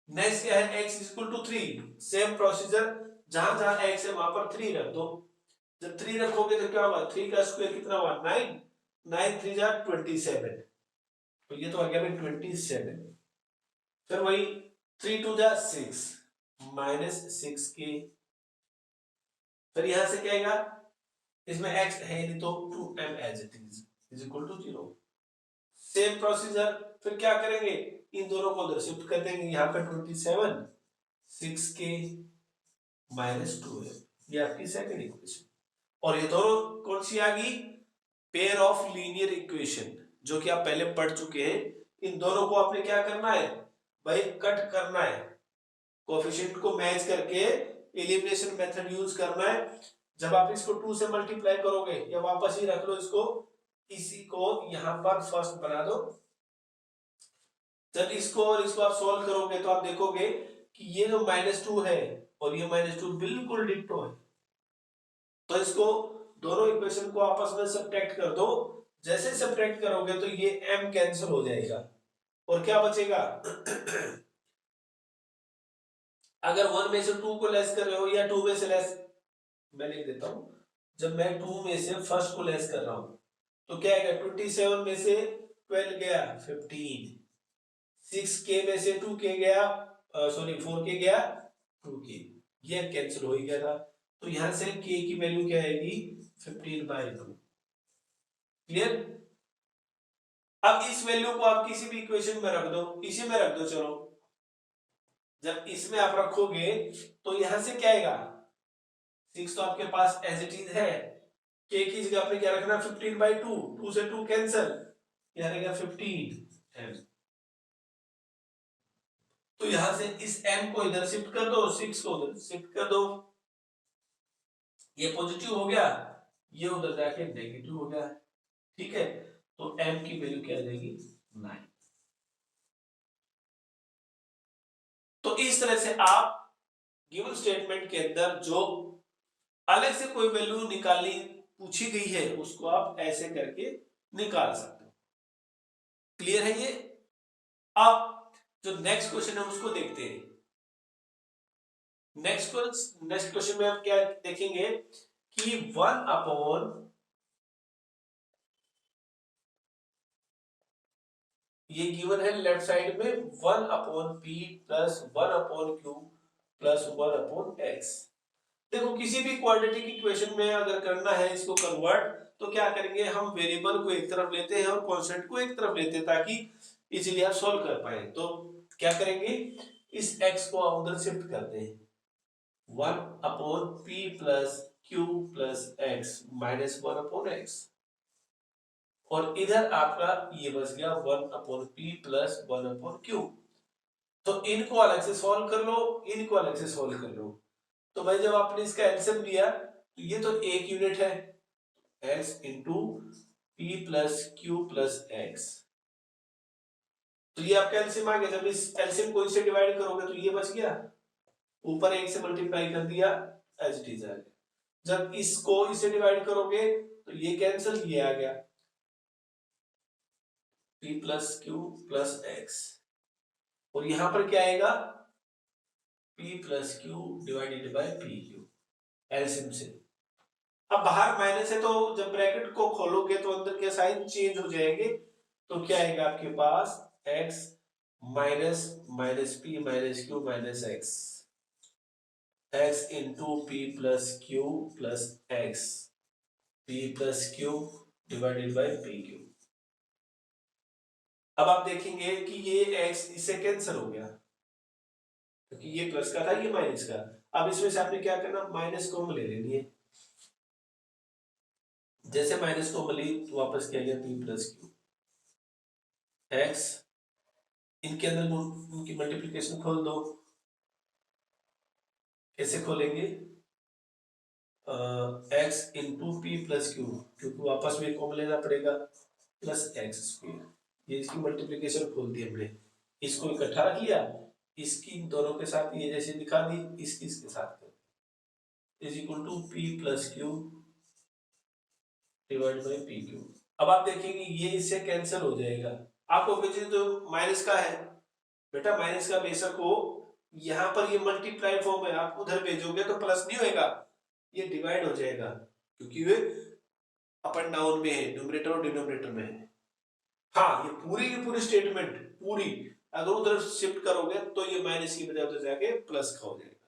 नेक्स्ट क्या है, x is equal to 3, same procedure, जहां जहां x है वहां पर 3 रख दो। जब 3 रखोगे तो क्या होगा, 3 का स्क्वायर कितना हुआ 9, 9 3 जा 27, तो ये तो आ गया भाई 27। फिर वही 3 2 जा 6 माइनस 6k। फिर यहां से क्या आएगा, इसमें x है नहीं तो 2m as it is equal to 0। Same procedure, फिर क्या करेंगे, इन दोनों को उधर शिफ्ट कर देंगे, यहाँ पे 27 6k माइनस 2m, ये आपकी सेकंड इक्वेशन। और ये दोनों कौन सी आ गई, पेयर ऑफ लीनियर इक्वेशन, जो कि आप पहले पढ़ चुके हैं। इन दोनों को आपने क्या करना है भाई, कट करना है, कोएफिशिएंट को मैच करके एलिमिनेशन मेथड यूज करना है। जब आप इसको 2 से मल्टीप्लाई करोगे, या वापस ही रख लो इसको, इसी को यहां पर फर्स्ट बना दो। जब इसको और इसको आप सॉल्व करोगे तो आप देखोगे कि ये जो -2 है और ये -2 बिल्कुल डिट्टो है, तो इसको दोनों इक्वेशन को आपस में सब्ट्रैक्ट कर दो। जैसे सब्ट्रैक्ट करोगे तो ये m कैंसिल हो जाएगा और क्या बचेगा अगर 1 में से 2 को लेस कर रहे हो या 2 में से लेस, मैं लिख देता हूं, जब मैं 2 में से फर्स्ट को लेस कर रहा हूं तो क्या आएगा, 27 में से 12 गया 15, 6k में से 2k गया, सॉरी 4k गया 2k, ये कैंसिल हो ही गया था। तो यहां से k की वैल्यू क्या आएगी 15/2। क्लियर। अब इस वैल्यू को आप किसी भी इक्वेशन में रख दो, इसी में रख दो, चलो जब इसमें आप रखोगे तो यहां से क्या आएगा, 6 तो आपके पास एज इट इज है, k की जगह आपने क्या रखना 15/2, 2 से 2 कैंसिल, यहां रहेगा 15m। तो यहां से इस m को इधर शिफ्ट कर दो, 6 को उधर शिफ्ट कर दो, ये पॉजिटिव हो गया, ये उधर जाके नेगेटिव हो गया, ठीक है। तो m की वैल्यू क्या आ जाएगी 9। तो इस तरह से आप गिवन स्टेटमेंट के अंदर जो अलग से कोई वैल्यू निकालनी पूछी गई है उसको आप ऐसे करके निकाल सकते हो। क्लियर है ये। अब जो नेक्स्ट क्वेश्चन है उसको देखते हैं। नेक्स्ट क्वेश्चन में हम क्या देखेंगे कि 1 अपॉन ये गिवन है लेफ्ट साइड में 1 upon p plus 1 upon q plus 1 upon x। देखो किसी भी क्वाड्रेटिक इक्वेशन में अगर करना है इसको कन्वर्ट, तो क्या करेंगे, हम वेरिएबल को एक तरफ लेते हैं और कांस्टेंट को एक तरफ लेते हैं ताकि इजीली आप सॉल्व कर पाए। तो क्या करेंगे, इस x को आप उधर शिफ्ट करते हैं, 1 upon p plus q plus x minus 1 upon x, और इधर आपका ये बच गया 1 upon p plus 1 upon q। तो इनको अलग से सॉल्व कर लो, इनको अलग से सॉल्व कर लो। तो भाई जब आपने इसका एलसीएम लिया तो ये तो एक यूनिट है, x into P plus Q plus x, तो ये आपका एलसीएम आ गया। जब इस एलसीएम को इससे डिवाइड करोगे तो ये बच गया, ऊपर 1 से मल्टीप्लाई कर दिया, एज इट इज आ गया। जब इसको इसे डिवाइड करोगे तो ये कैंसिल, ये आ गया p plus Q plus x, और यहां पर क्या आएगा p plus Q divided by P Q, LCM से। अब बाहर माइनस है तो जब ब्रैकेट को खोलोगे तो अंदर के साइन चेंज हो जाएंगे, तो क्या आएगा आपके पास x minus minus P minus Q minus x, x into P plus Q plus x, P plus Q divided by P Q. अब आप देखेंगे कि ये x इससे कैंसिल हो गया, क्योंकि ये प्लस का था ये माइनस का। अब इसमें से आपने क्या करना, माइनस कॉमन ले लेनी है। जैसे माइनस कॉमन ली तो वापस क्या गया पी प्लस क्यू एक्स, इनके अंदर उनकी मल्टीप्लिकेशन खोल दो। कैसे खोलेंगे, x into P plus Q, क्योंकि वापस में कॉमन लेना पड़ेगा, प्लस एक्स स्क्वायर, ये इसकी मल्टीप्लिकेशन खोल दी हमने, इसको इकट्ठा रख लिया, इसकी दोनों के साथ ये जैसे दिखा दी, इसकी इसके साथ कर, is equal to P plus Q divide by P Q. अब आप देखेंगे ये इससे कैंसिल हो जाएगा। आपको बेचे तो माइनस का है बेटा, माइनस का बेशक हो, यहाँ पर ये मल्टीप्लाई फॉर्म है, आप उधर भेजोगे तो प्लस नहीं होएगा, ये डिवाइड हो जाएगा, क्योंकि वे अप एंड डाउन में है, न्यूमरेटर और डिनोमिनेटर में है। हाँ, ये पूरी की पूरी स्टेटमेंट पूरी अगर उधर शिफ्ट करोगे तो ये माइनस की बजाय उधर जाके प्लस का हो जाएगा,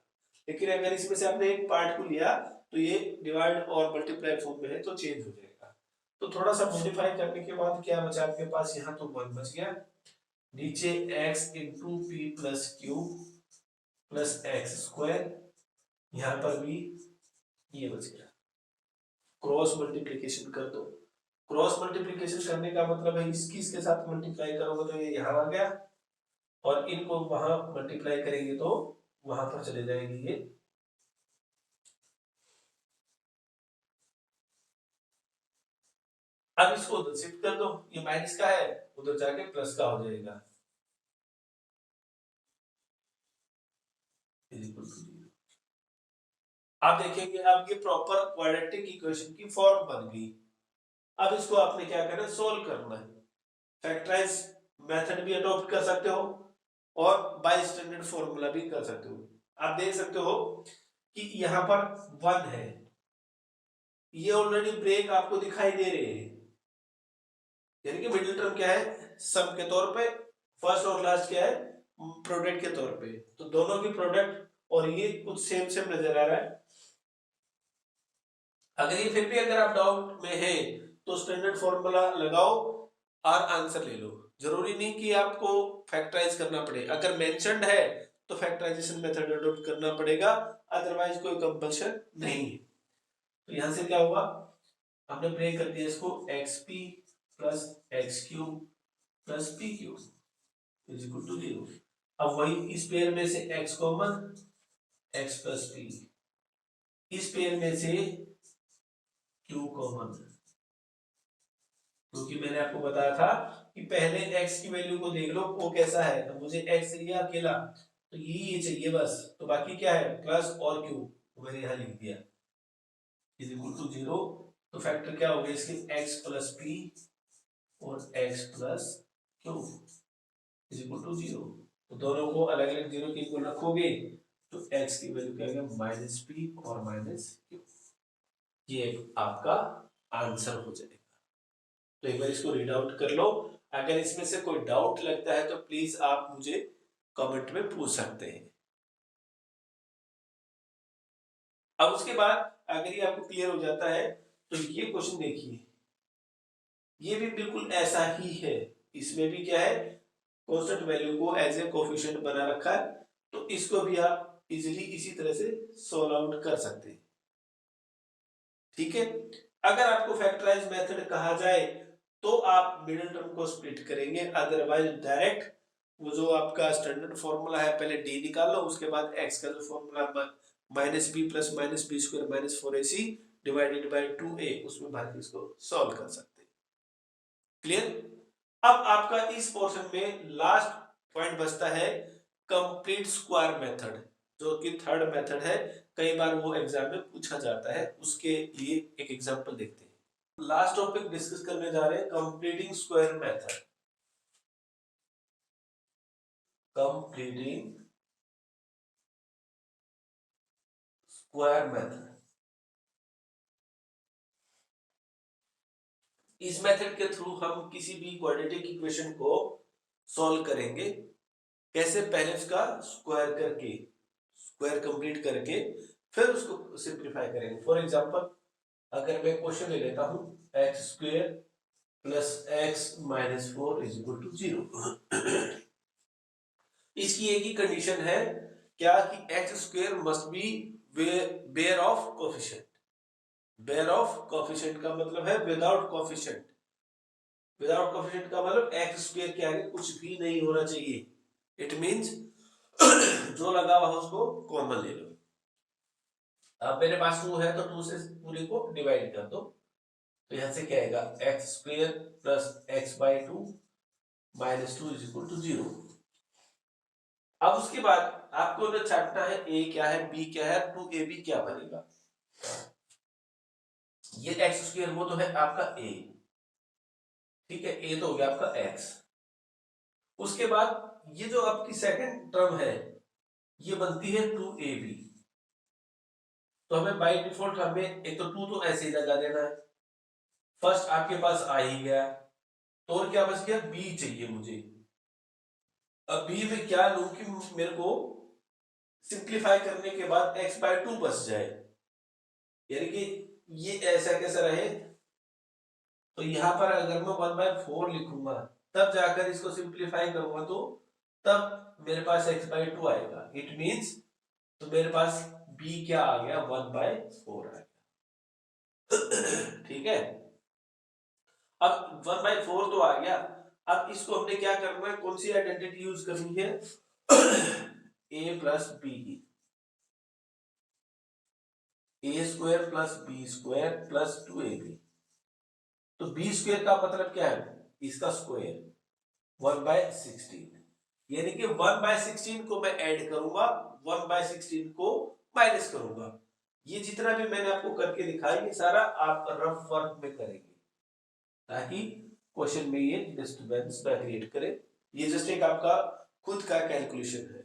लेकिन अगर इसमें से आपने एक पार्ट को लिया तो ये डिवाइड और मल्टीप्लाई फॉर्म में है तो चेंज हो जाएगा। तो थोड़ा सा मॉडिफाई करने के बाद क्या बचा आपके पास, यहाँ तो 1 बच गया, नीचे x into P plus Q plus x square, यहां पर भी ये बच गया। क्रॉस मल्टीप्लिकेशन कर दो, क्रॉस मल्टीप्लिकेशन करने का मतलब है इसकी इसके साथ मल्टीप्लाई करोगे तो ये यहां आ गया, और इनको वहां मल्टीप्लाई करेंगे तो वहां पर चले जाएंगे ये। अब इसको उधर शिफ्ट कर दो, ये माइनस का है उधर जाके प्लस का हो जाएगा, आप देखेंगे अब ये प्रॉपर क्वाड्रेटिक इक्वेशन की फॉर्म बन गई। अब इसको आपने क्या करना है, सोल्व करना है। फैक्टराइज मेथड भी अडॉप्ट कर सकते हो और बाय स्टैंडर्ड फॉर्मूला भी कर सकते हो। आप देख सकते हो कि यहाँ पर 1 है, ये ऑलरेडी ब्रेक आपको दिखाई दे रहे हैं, यानी कि मिडिल टर्म क्या है, सम के तौर पे, फर्स्ट और लास्ट क्या है, प्रोडक्ट के तौर पे, तो दोनों की प्रोडक्ट और ये कुछ सेम सेम नजर आ रहा है। अगर ये फिर भी अगर आप डाउट में है तो स्टैंडर्ड फॉर्मूला लगाओ और आंसर ले लो, जरूरी नहीं कि आपको फैक्टराइज करना पड़े, अगर मेंशन्ड है तो फैक्टराइजेशन मेथड अडॉप्ट करना पड़ेगा, अदरवाइज कोई कंपल्शन नहीं है। तो यहां से क्या हुआ, हमने ब्रेक कर दिया इसको, xp plus X cube plus P cube is equal to 0। अब वही इस पेयर में से x common, x plus P, इस पेयर में से q कॉमन, क्योंकि मैंने आपको बताया था कि पहले x की वैल्यू को देख लो वो कैसा है, तो मुझे x लिया अकेला तो ये चाहिए बस, तो बाकी क्या है प्लस और q, तो मैंने यहाँ लिख दिया इज इक्वल टू 0। तो फैक्टर क्या हो गया इसके, x प्लस पी और x plus Q is equal to 0। तो दोनों को अलग अलग 0 के इक्वल रखोगे तो x की वैल्यू क्या है माइनस पी और माइनस क्यू, ये आपका आंसर हो जाएगा। तो एक बार इसको रीड आउट कर लो, अगर इसमें से कोई डाउट लगता है तो प्लीज आप मुझे कमेंट में पूछ सकते हैं। अब उसके बाद अगर ये आपको क्लियर हो जाता है तो ये क्वेश्चन देखिए, ये भी बिल्कुल ऐसा ही है, इसमें भी क्या है कांस्टेंट वैल्यू को एज ए कोफिशिएंट बना रखा है, तो इसको भी आप इजीली इसी तरह से सॉल्व आउट कर सकते हैं। ठीक है, अगर आपको फैक्टराइज मेथड कहा जाए तो आप मिडिल टर्म को स्प्लिट करेंगे, अदरवाइज डायरेक्ट वो जो आपका स्टैंडर्ड फॉर्मूला है पहले डी निकाल लो, उसके बाद एक्स का जो formula minus B plus minus B square minus 4ac divided by 2a, उसमें भर के इसको सॉल्व कर सकते हैं। क्लियर। अब आपका इस पोर्शन में लास्ट पॉइंट बचता है कंप्लीट स्क्वायर मेथड। जो कि थर्ड मेथड है, कई बार वो एग्जाम में पूछा जाता है, उसके लिए एक एग्जांपल देखते हैं। लास्ट टॉपिक डिस्कस करने जा रहे हैं completing square method. Completing square method, इस मेथड के थ्रू हम किसी भी क्वाड्रेटिक इक्वेशन को सॉल्व करेंगे। कैसे? पहले उसका स्क्वायर करके, स्क्वायर कंप्लीट करके फिर उसको सिंप्लीफाई करेंगे। फॉर एग्जांपल अगर मैं क्वेश्चन ले लेता हूं, X square plus X minus 4 is equal to 0। इसकी एक ही कंडीशन है, क्या कि X square must be bare of coefficient. Bare of coefficient का मतलब है विदाउट कोफिशिएंट। विदाउट कोफिशिएंट का मतलब एक्स स्क्वायर के आगे कुछ भी नहीं होना चाहिए। इट मींस जो लगा हुआ उसको कॉमन ले लो। अब मेरे पास 2 है तो 2 से पूरे को डिवाइड कर दो, तो यहां से क्या आएगा, X square plus X by 2 minus 2 is equal to 0। अब उसके बाद आपको जो छांटना है ए क्या है, बी क्या है, 2ab क्या बनेगा। ये एक्स स्क्वायर वो तो है आपका ए, ठीक है, ए तो हो गया आपका एक्स। उसके बाद ये जो आपकी सेकंड टर्म है ये बनती है 2ab। तो हमें बाय डिफॉल्ट हमें एक तो 2 तो ऐसे ही लगा देना है। फर्स्ट आपके पास आ ही गया, तो और क्या बच गया, बी चाहिए मुझे। अब बी में क्या लूं कि मेरे को सिंप्लीफाई करने के बाद x बाय 2 बच जाए, यानी कि ये ऐसा कैसा रहे। तो यहां पर अगर मैं 1/4 लिखूंगा तब जाकर इसको सिंप्लीफाई करूंगा तो तब मेरे पास x बाय 2 आएगा। इट मींस तो मेरे पास b क्या आ गया, 1/4 आ गया। ठीक है, अब 1/4 तो आ गया। अब इसको हमने क्या करना है, कौन सी आइडेंटिटी यूज करनी है, a plus B, A square plus B square plus 2ab। तो बी स्क्वायर का मतलब क्या है, इसका स्क्वायर 1/16, यानी कि 1/16 को मैं ऐड करूंगा, 1/16 को माइनस करूंगा। ये जितना भी मैंने आपको करके दिखाया ये सारा आप रफ वर्क में करेंगे ताकि क्वेश्चन में ये डिस्टर्बेंस ना क्रिएट करे। ये जस्ट एक आपका खुद का कैलकुलेशन है।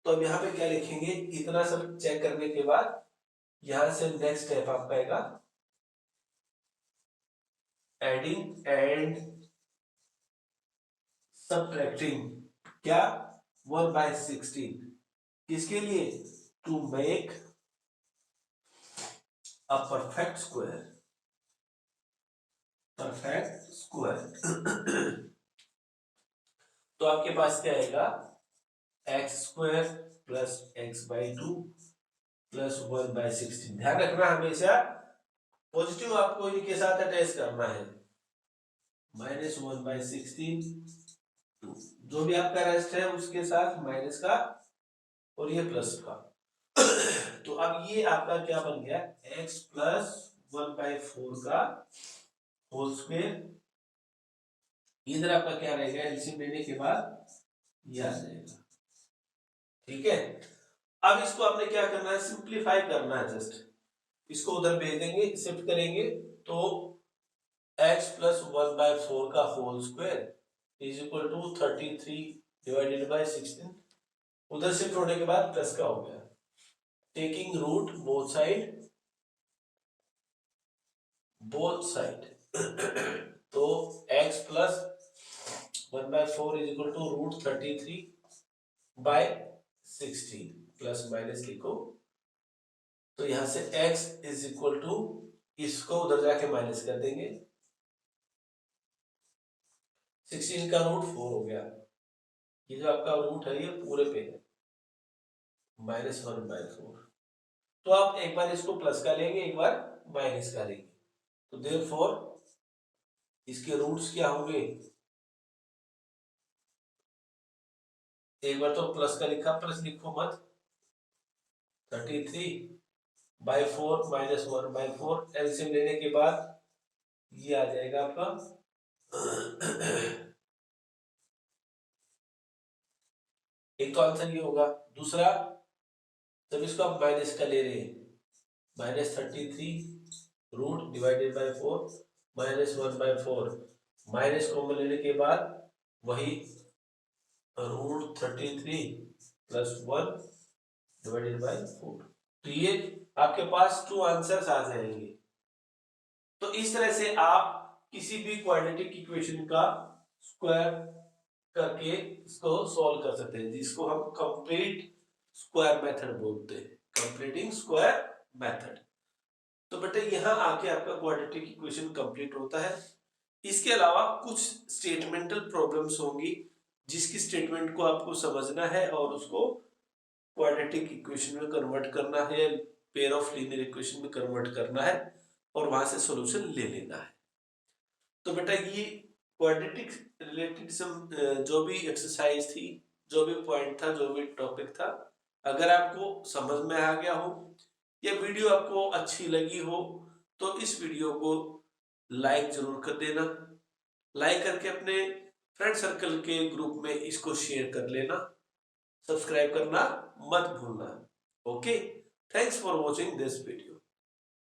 तो अब यहाँ पे क्या लिखेंगे, इतना सब चेक करने के बाद यहां से नेक्स्ट स्टेप आपका आएगा एडिंग एंड सबट्रैक्टिंग, क्या, 1/16, किसके लिए, to make a perfect square, perfect square. तो आपके पास क्या आएगा, X square plus X by 2 plus 1/16। ध्यान रखना हमेशा पॉजिटिव आपको इनके साथ अटैच करना है, माइनस 1/16, जो भी आपका रेस्ट है उसके साथ माइनस का और ये प्लस का। तो अब ये आपका क्या बन गया, x प्लस 1/4 का होल स्क्वायर। इधर आपका क्या रहेगा, एलसीएम लेने के बाद ये आ जाएगा। ठीक है, अब इसको आपने क्या करना है, सिंप्लीफाई करना है। जस्ट इसको उधर भेज देंगे, शिफ्ट करेंगे तो x प्लस 1/4 का whole square is equal to 33 divided by 16। उधर शिफ्ट होने के बाद प्लस का हो गया, टेकिंग रूट बोथ साइड तो x plus 1/4 is equal to root 33 by 16 plus minus लिखो। तो यहां से x इज इक्वल टू, इसको उधर जाके माइनस कर देंगे, 16 का रूट 4 हो गया। ये जो आपका रूट है ये पूरे पे है, -1/4। तो आप एक बार इसको प्लस का लेंगे, एक बार माइनस का लेंगे, तो देयरफॉर इसके रूट्स क्या होंगे, एक बार तो प्लस का लिखा, प्लस लिखो मत, 33/4 -1/4, एलसीएम लेने के बाद ये आ जाएगा आपका एक तो आंसर ये होगा। दूसरा जब इसको आप माइनस का ले रहे हैं, -33√/4 -1/4, माइनस कॉमन लेने के बाद वही √33 + 1/4। तो ये आपके पास 2 आंसर्स आ जाएंगे। तो इस तरह से आप किसी भी क्वाड्रेटिक इक्वेशन का स्क्वायर करके इसको सॉल्व कर सकते हैं, जिसको हम कंप्लीट स्क्वायर मेथड बोलते हैं, कंप्लीटिंग स्क्वायर मेथड। तो बेटा यहाँ आके आपका क्वाड्रेटिक इक्वेशन कंप्लीट होता है। इसके अलावा कुछ स्टेटमेंटल प्रॉब्लम्स होंगी, जिसकी स्टेटमेंट को आपको समझना है और उसको क्वाड्रेटिक इक्वेशन में कन्वर्ट करना है, पेयर ऑफ लीनियर इक्वेशन में कन्वर्ट करना है और वहां से सॉल्यूशन ले लेना है। तो बेटा ये क्वाड्रेटिक रिलेटेड जो भी एक्सरसाइज थी, जो भी पॉइंट था, जो भी टॉपिक था, अगर आपको समझ में आ गया हो या वीडियो आपको अच्छी लगी हो तो इस वीडियो को लाइक जरूर कर देना। लाइक करके अपने फ्रेंड सर्कल के ग्रुप में इसको शेयर कर लेना। सब्सक्राइब करना मत भूलना। Okay, thanks for watching this video.